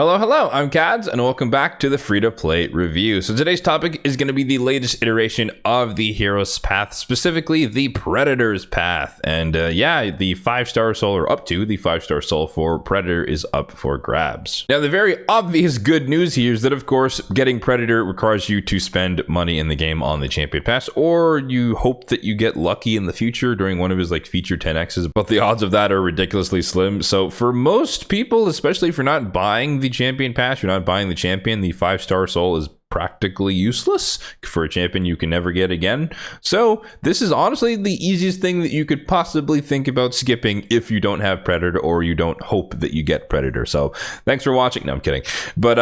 Hello, I'm Kads, and welcome back to the free-to-play review. So today's topic is going to be the latest iteration of the Hero's Path, specifically the Predator's Path. And the 5-star soul, or up to the 5-star soul for Predator, is up for grabs. Now, the very obvious good news here is that, of course, getting Predator requires you to spend money in the game on the Champion Pass, or you hope that you get lucky in the future during one of his feature 10x's, but the odds of that are ridiculously slim. So for most people, especially if you're not buying the Champion Pass, you're not buying the champion, the 5-star soul is practically useless for a champion you can never get again. So this is honestly the easiest thing that you could possibly think about skipping if you don't have Predator or you don't hope that you get Predator. So thanks for watching. No, I'm kidding. But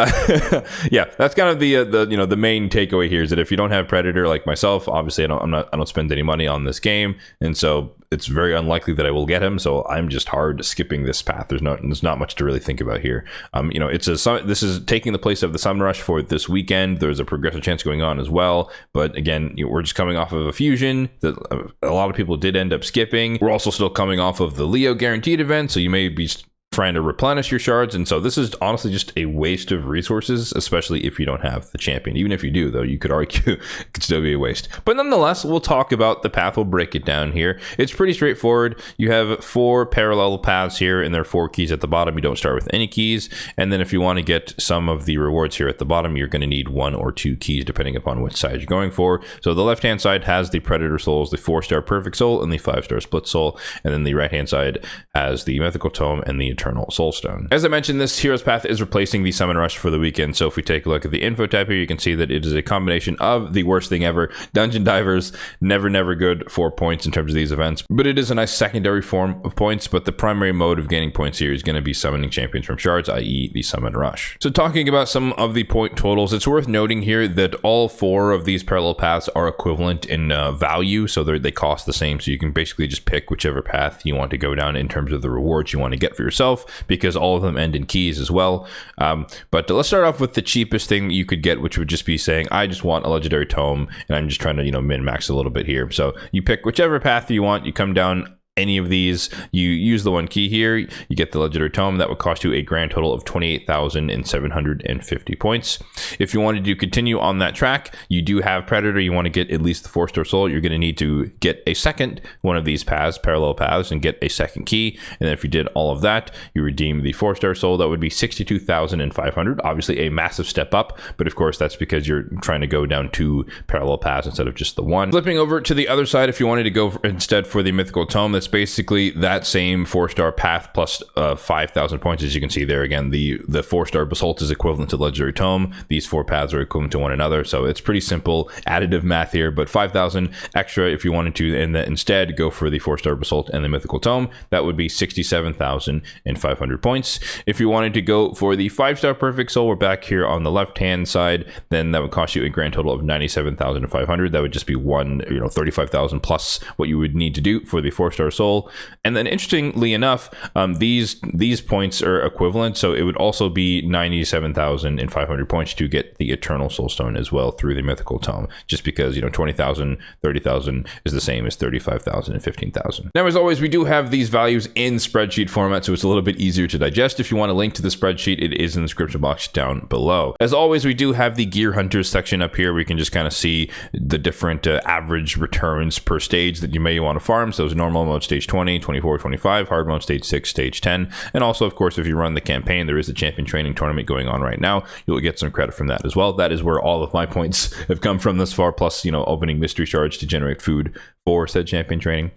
yeah, that's kind of the main takeaway here is that if you don't have Predator, like myself, obviously I don't spend any money on this game, and so it's very unlikely that I will get him. So I'm just hard skipping this path. There's not much to really think about here. This is taking the place of the Summon Rush for this weekend. There's a progressive chance going on as well, but again, we're just coming off of a fusion that a lot of people did end up skipping. We're also still coming off of the Leo guaranteed event, so you may be trying to replenish your shards, and so this is honestly just a waste of resources, especially if you don't have the champion. Even if you do, though, you could argue it could still be a waste. But nonetheless, we'll talk about the path. We'll break it down here. It's pretty straightforward. You have 4 parallel paths here, and there are 4 keys at the bottom. You don't start with any keys, and then if you want to get some of the rewards here at the bottom, you're going to need 1 or 2 keys depending upon which side you're going for. So the left hand side has the Predator souls, the 4-star perfect soul and the 5-star split soul, and then the right hand side has the mythical tome and the eternal soulstone. As I mentioned, this Hero's Path is replacing the Summon Rush for the weekend. So if we take a look at the info tab here, you can see that it is a combination of the worst thing ever, Dungeon Divers, never good for points in terms of these events, but it is a nice secondary form of points. But the primary mode of gaining points here is going to be summoning champions from shards, i.e. the Summon Rush. So talking about some of the point totals, it's worth noting here that all 4 of these parallel paths are equivalent in value, so they cost the same. So you can basically just pick whichever path you want to go down in terms of the rewards you want to get for yourself, because all of them end in keys as well. But let's start off with the cheapest thing you could get, which would just be saying, I just want a legendary tome, and I'm just trying to, min-max a little bit here. So you pick whichever path you want, you come down any of these, you use the 1 key here, you get the legendary tome. That would cost you a grand total of 28,750 points. If you wanted to continue on that track, you do have Predator, you want to get at least the 4-star soul, you're going to need to get a second one of these paths, parallel paths, and get a second key. And then if you did all of that, you redeem the 4-star soul. That would be 62,500. Obviously a massive step up, but of course that's because you're trying to go down 2 parallel paths instead of just the 1. Flipping over to the other side, if you wanted to go instead for the mythical tome, it's basically that same 4-star path plus 5,000 points. As you can see there, again, the 4-star basalt is equivalent to legendary tome. These 4 paths are equivalent to one another, so it's pretty simple additive math here. But 5,000 extra if you wanted to, and then instead go for the 4-star basalt and the mythical tome, that would be 67,500 points. If you wanted to go for the 5-star perfect soul, we're back here on the left hand side, then that would cost you a grand total of 97,500. That would just be 35,000 plus what you would need to do for the 4-star soul. And then interestingly enough, these points are equivalent, so it would also be 97,500 points to get the eternal soulstone as well through the mythical tome, just because 20,000, 30,000 is the same as 35,000 and 15,000. Now, as always, we do have these values in spreadsheet format, so it's a little bit easier to digest. If you want a link to the spreadsheet, it is in the description box down below. As always, we do have the gear hunters section up here where you can just kind of see the different average returns per stage that you may want to farm. So normal mode stage 20, 24, 25, hard mode stage 6, stage 10, and also of course if you run the campaign, there is a champion training tournament going on right now. You'll get some credit from that as well. That is where all of my points have come from thus far, plus opening mystery shards to generate food for said champion training.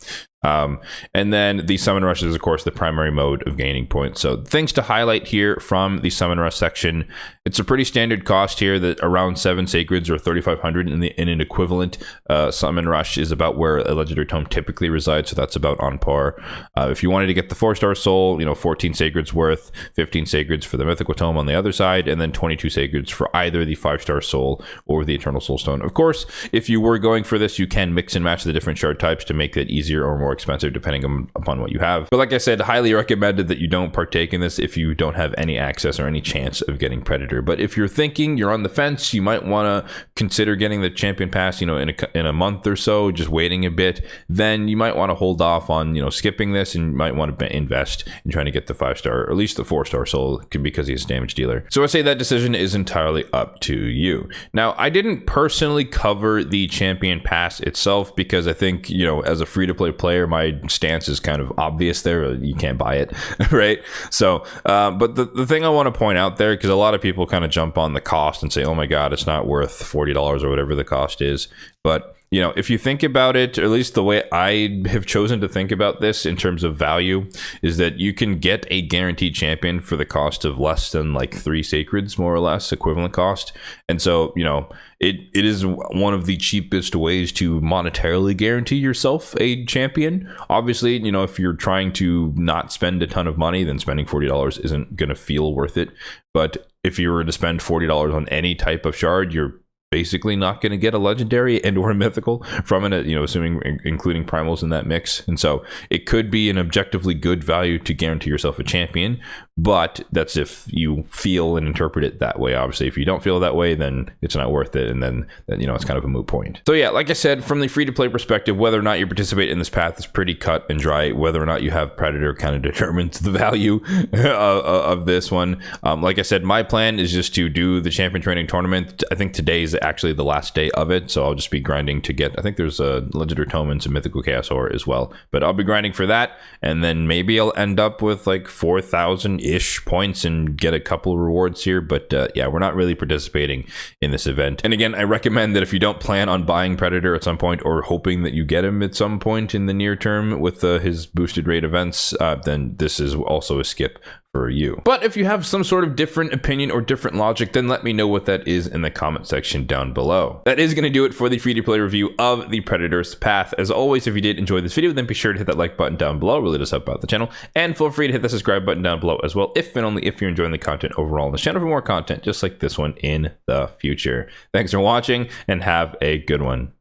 And then the Summon Rush is, of course, the primary mode of gaining points. So things to highlight here from the Summon Rush section. It's a pretty standard cost here, that around 7 Sacreds or 3,500 in an equivalent Summon Rush is about where a Legendary Tome typically resides, so that's about on par. If you wanted to get the 4-star Soul, 14 Sacreds worth, 15 Sacreds for the Mythical Tome on the other side, and then 22 Sacreds for either the 5-star Soul or the Eternal Soulstone. Of course, if you were going for this, you can mix and match the different shard types to make it easier or more expensive depending upon what you have. But like I said, highly recommended that you don't partake in this if you don't have any access or any chance of getting Predator. But if you're thinking, you're on the fence, you might want to consider getting the Champion Pass, you know, in a month or so, just waiting a bit, then you might want to hold off on, you know, skipping this, and you might want to invest in trying to get the 5-star, or at least the 4-star soul, because he's a damage dealer. So I say that decision is entirely up to you. Now, I didn't personally cover the Champion Pass itself because I think, you know, as a free-to-play player, my stance is kind of obvious there. You can't buy it, right? So, but the thing I want to point out there, because a lot of people kind of jump on the cost and say, oh my God, it's not worth $40 or whatever the cost is. But you know, if you think about it, or at least the way I have chosen to think about this in terms of value, is that you can get a guaranteed champion for the cost of less than like 3 sacreds, more or less, equivalent cost. And so, you know, it is one of the cheapest ways to monetarily guarantee yourself a champion. Obviously, you know, if you're trying to not spend a ton of money, then spending $40 isn't going to feel worth it. But if you were to spend $40 on any type of shard, you're basically not going to get a legendary and or a mythical from it, you know, assuming including primals in that mix. And so it could be an objectively good value to guarantee yourself a champion, but that's if you feel and interpret it that way. Obviously, if you don't feel that way, then it's not worth it, and then you know, it's kind of a moot point. So yeah, like I said, from the free-to-play perspective, whether or not you participate in this path is pretty cut and dry. Whether or not you have Predator kind of determines the value of this one. Like I said, my plan is just to do the champion training tournament. I think today is actually the last day of it, so I'll just be grinding to get, I think there's a Legendary Tomans and Mythical Chaos Ore as well, but I'll be grinding for that, and then maybe I'll end up with like 4,000-ish points and get a couple of rewards here. But yeah, we're not really participating in this event. And again, I recommend that if you don't plan on buying Predator at some point, or hoping that you get him at some point in the near term with his boosted rate events, then this is also a skip for you. But if you have some sort of different opinion or different logic, then let me know what that is in the comment section down below. That is going to do it for the free-to-play review of the Predator's Path. As always, if you did enjoy this video, then be sure to hit that like button down below. It really does help out the channel. And feel free to hit the subscribe button down below as well, if and only if you're enjoying the content overall on the channel for more content just like this one in the future. Thanks for watching, and have a good one.